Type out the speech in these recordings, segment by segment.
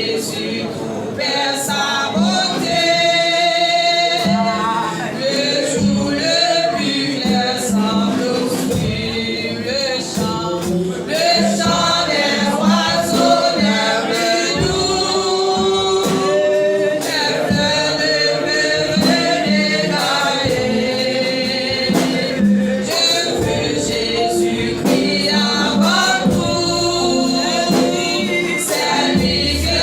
Jésus, tout perd sa beauté. Le jour le plus clair semble obscur, le chant des oiseaux n'est plus doux, les fleurs ne peuvent régaler. Je veux Jésus-Christ avant tout, c'est lui que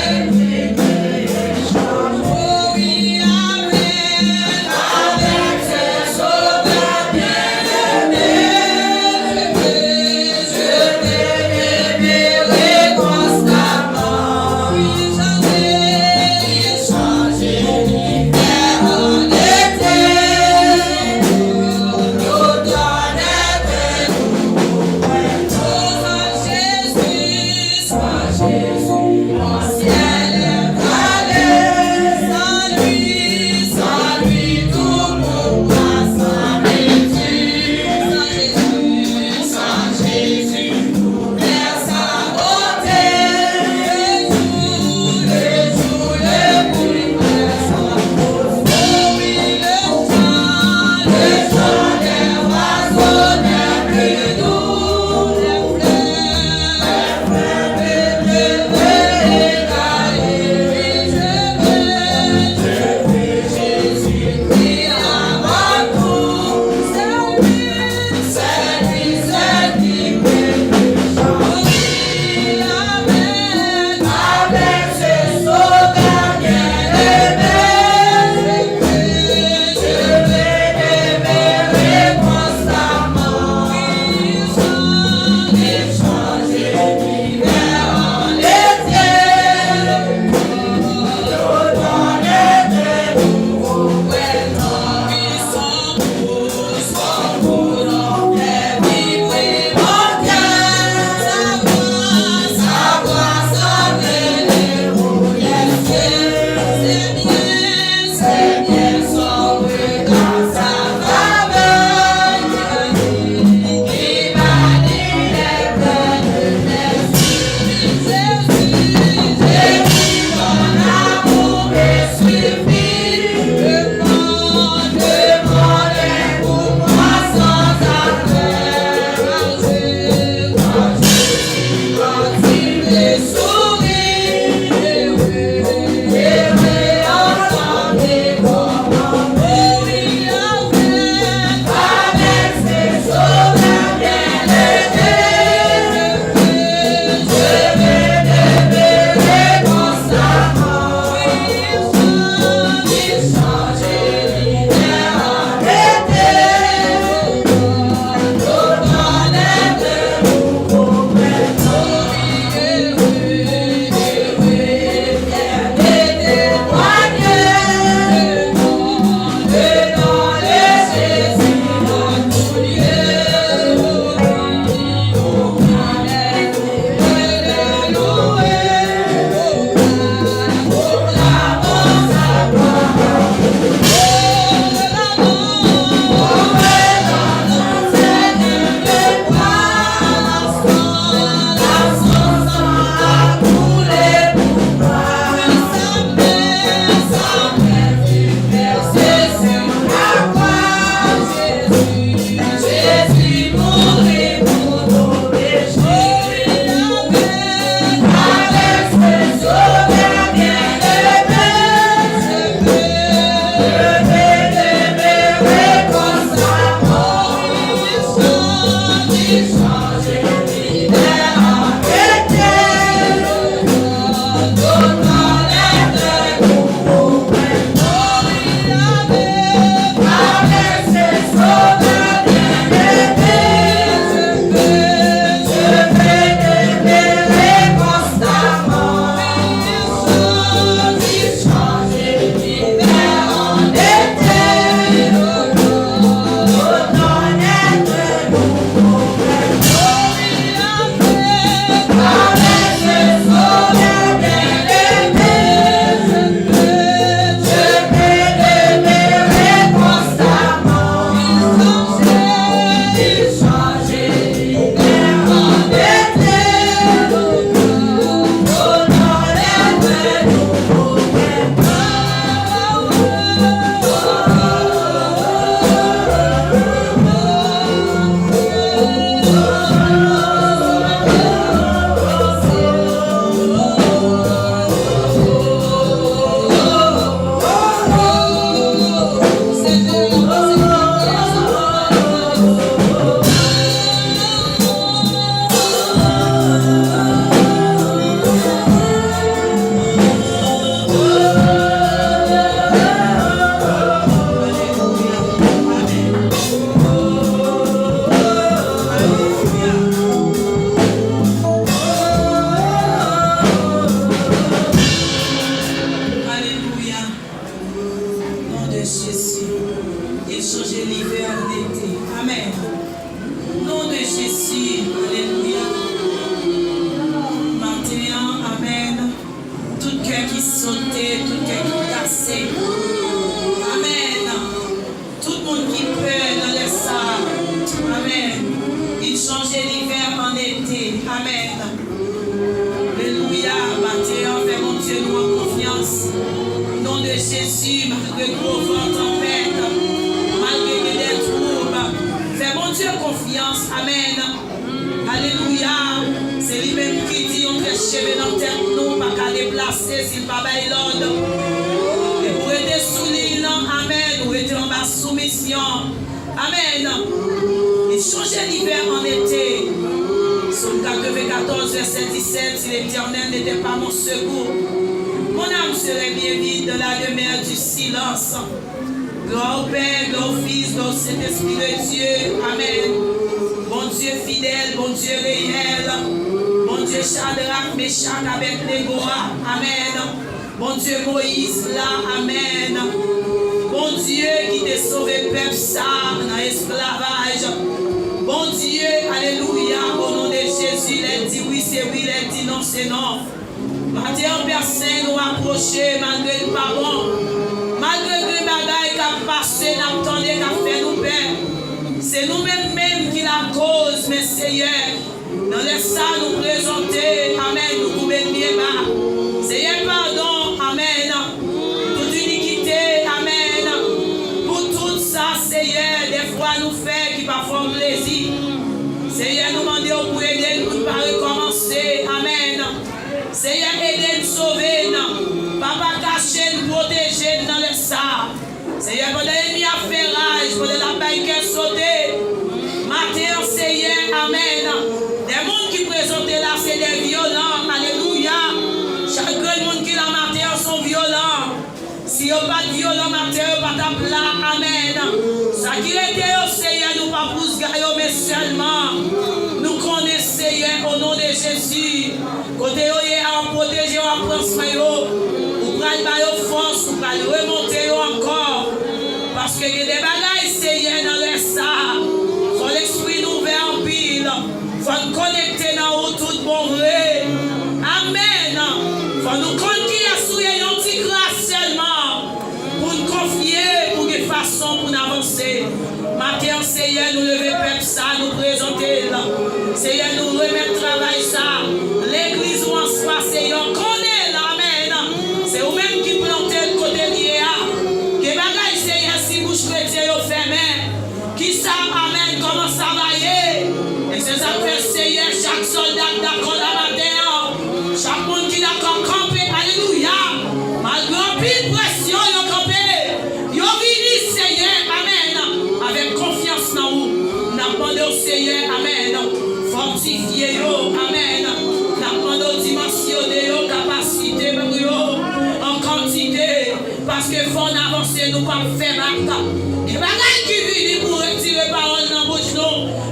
cœur qui sautait, tout cœur qui cassait. Amen. Tout le monde qui peut dans les sables. Amen. Il changeait l'hiver en été. Amen. Alléluia. Matin, fait mon Dieu, nous en confiance. Au nom de Jésus, malgré gros vent, tempête, malgré des troubles. Fais mon Dieu confiance. Amen. Alléluia. C'est lui-même qui dit on fait cheveux dans tête nous, pas qu'à déplacer s'il pas bail l'ordre. Et pour être sous l'île, amen, ou être en bas soumission. Amen. Il changeait l'hiver en été. Psaume 94, verset 17, si l'Éternel n'était pas mon secours, mon âme serait bien vide dans la demeure du silence. Gloire au Père, gloire au Fils, gloire au Saint-Esprit de Dieu. Amen. Bon Dieu fidèle, bon Dieu réel. Bon Dieu Shadrach, Meshach avec les Goa. Amen. Bon Dieu Moïse là. Amen. Bon Dieu qui t'a sauvé peuple ça dans l'esclavage. Bon Dieu, alléluia, au nom de Jésus, il dit oui, c'est oui, il dit non, c'est non. Matin, personne nous approcher malgré le pas bon. Malgré les bagailles qui ont passé, nous attendons, qui ont fait nous peur. C'est nous-mêmes qui la cause, mais Seigneur. Dans les salles, nous présenter, amen, nous couper bien bas. Seigneur, pardon, amen. Toute iniquité, amen. Pour tout ça, Seigneur, des fois nous fait qui parfois plaisir. Seigneur, nous demandons pour aider nous, pas recommencer, amen. Seigneur, aider nous sauver, papa cacher, nous protéger dans les salles. Seigneur, pendant l'ennemi a fait rage, pendant la baille qui a sauté. Matin, Seigneur, amen. Des mondes qui présentent là, c'est des violents. Alléluia. Chaque monde qui la matin sont violents. Si on pas de violent matin, on pas de plat. Amen. Ça qui était au Seigneur, nous pas plus gaillot, mais seulement nous connaissons Seigneur au nom de Jésus. Côté on protéger, on prend soin. Vous prenez force, vous allez remonter encore. Parce qu'il y a des bagailles Seigneur dans les sables. Faut l'esprit nous ouvert en pile. Faut nous connecter dans où tout bon vrai. Amen. Faut nous compter qui a souillé une petite grâce seulement. Pour nous confier, pour des façons pour nous avancer. Matin, Seigneur, nous lever peuple ça, nous présenter là. Seigneur, nous remettre travail ça. L'église où on soit, Seigneur, connaît là. Amen. C'est vous-même qui plantez le côté lié à. Que bagaille, Seigneur, si bouche chrétienne au fermé. Qui ça, amen, comment ça va y est. Et c'est ça que fait Seigneur, chaque soldat d'accord la matin. Chaque monde qui d'accord campé, alléluia. Malgré pile pression, ils ont campé. Ils ont venu, Seigneur, amen. Avec confiance dans vous. Nous demandons au Seigneur, amen. Fortifiez vous, amen. Nous demandons dimensionner vos capacités, en quantité. Parce que faut avancer, nous pas faire acte. Et bagaille qui viennent pour retirer parole dans la bouche,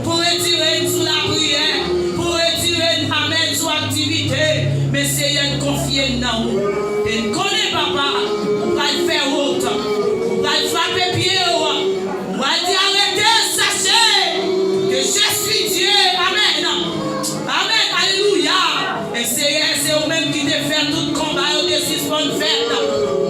pour retirer sous la prière, pour retirer amen sous activité. Mais Seigneur, confiez dans vous. Et nous connaissons papa, on va le faire autre. On va le frapper pied, on va dire arrêtez, sachez que je suis Dieu. Amen. Amen. Alléluia. Et Seigneur, c'est vous-même qui te fait tout combat et te suspend fête.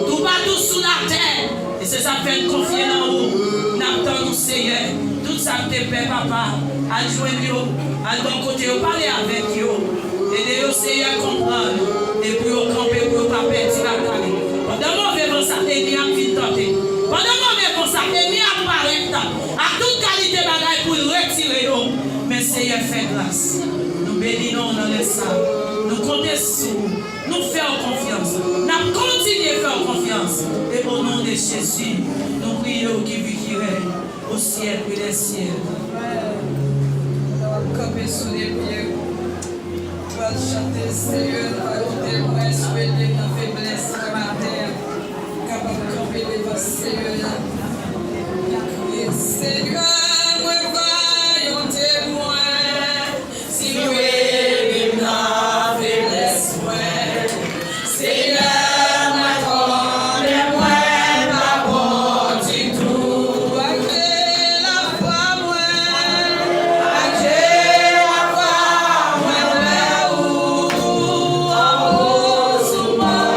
Tout partout sous la terre. Et c'est ça fait confier dans vous. N'attendons Seigneur. Tout ça que te fait papa. À joindre, à ton côté, parler avec eux. Aidez-vous Seigneur à comprendre. Et puis au camper, pour pas perdre la table. Pendant mauvais vent, ça t'aide à vite tenter. Pendant mauvais vent, ça t'aide à apparaître. À toute qualité bagaille pour retirer. Mais Seigneur fait grâce. Nous bénissons dans les salles. Nous comptons sur vous. Nous faisons confiance. Nous continuons à faire confiance. Et au nom de Jésus, nous prions qui vit qui règne au ciel et les ciels. Camper sous les pieds. On va chanter le Seigneur, raconter moi, souhaiter nos faiblesses comme à terre. Capable de camper devant le Seigneur. Et Seigneur, moi, va y témoin. Si vous aimez ma faiblesse, moi, Seigneur. Moi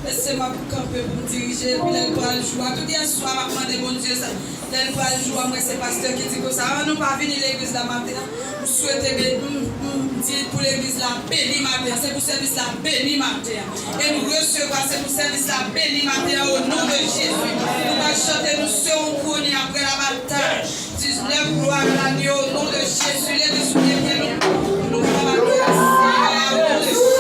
Laissez-moi camper pour me diriger, puis elle va le jouer. Tout hier soir, je vais demander bon Dieu ça. Elle va le jouer. Moi, c'est pasteur qui dit que ça. Nous pas venir l'église là matin. Nous souhaitons dire pour l'église là, béni matin. C'est pour service là, béni matin. Et nous recevons, c'est pour service là, béni matin au nom de Jésus. Nous allons chanter, nous serons connus après la bataille. 19 gloire à l'agneau au nom de Jésus. Les souliers bien nous allons battre au nom de Jésus.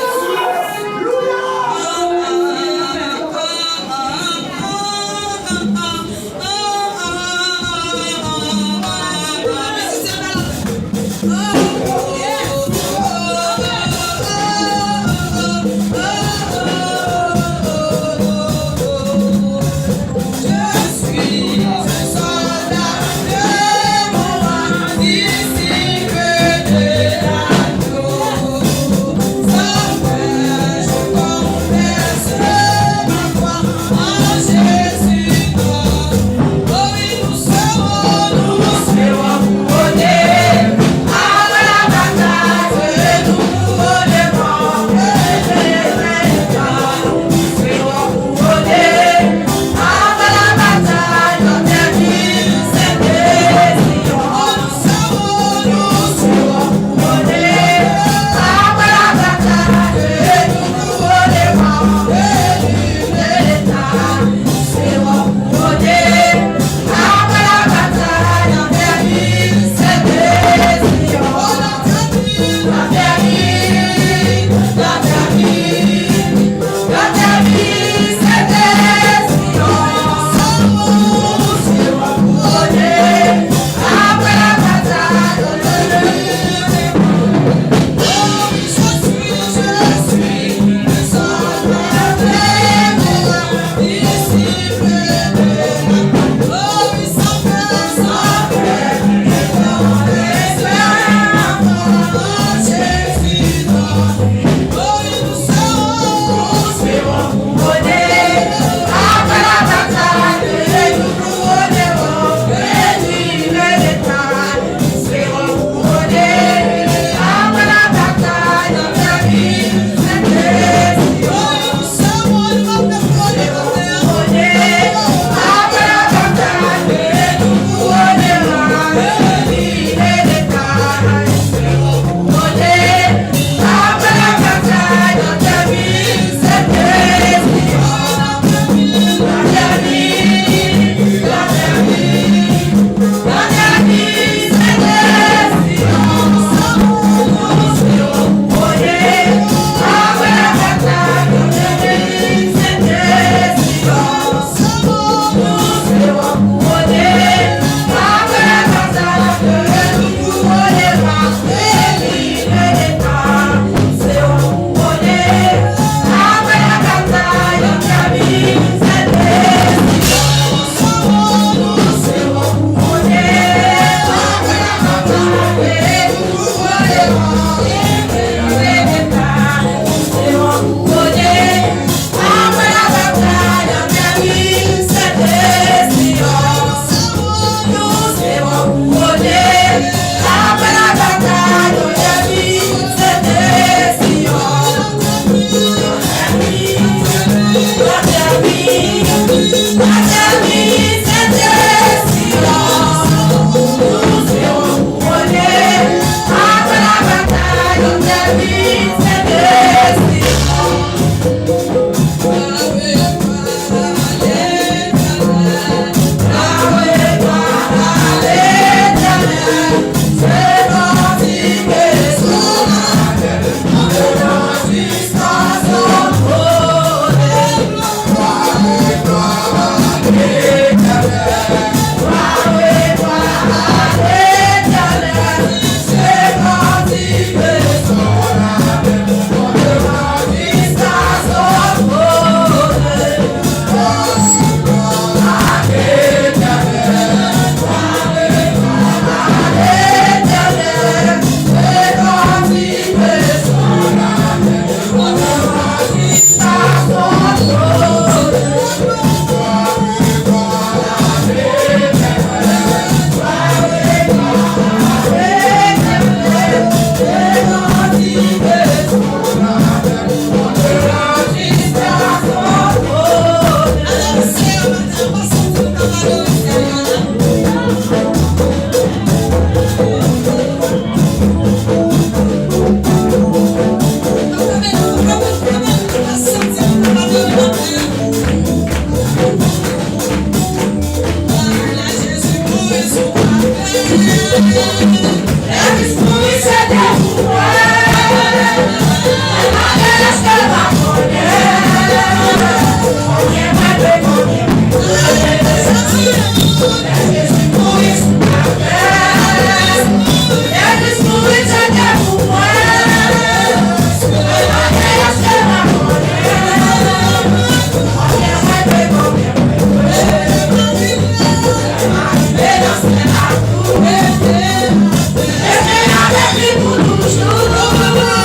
Seigneur.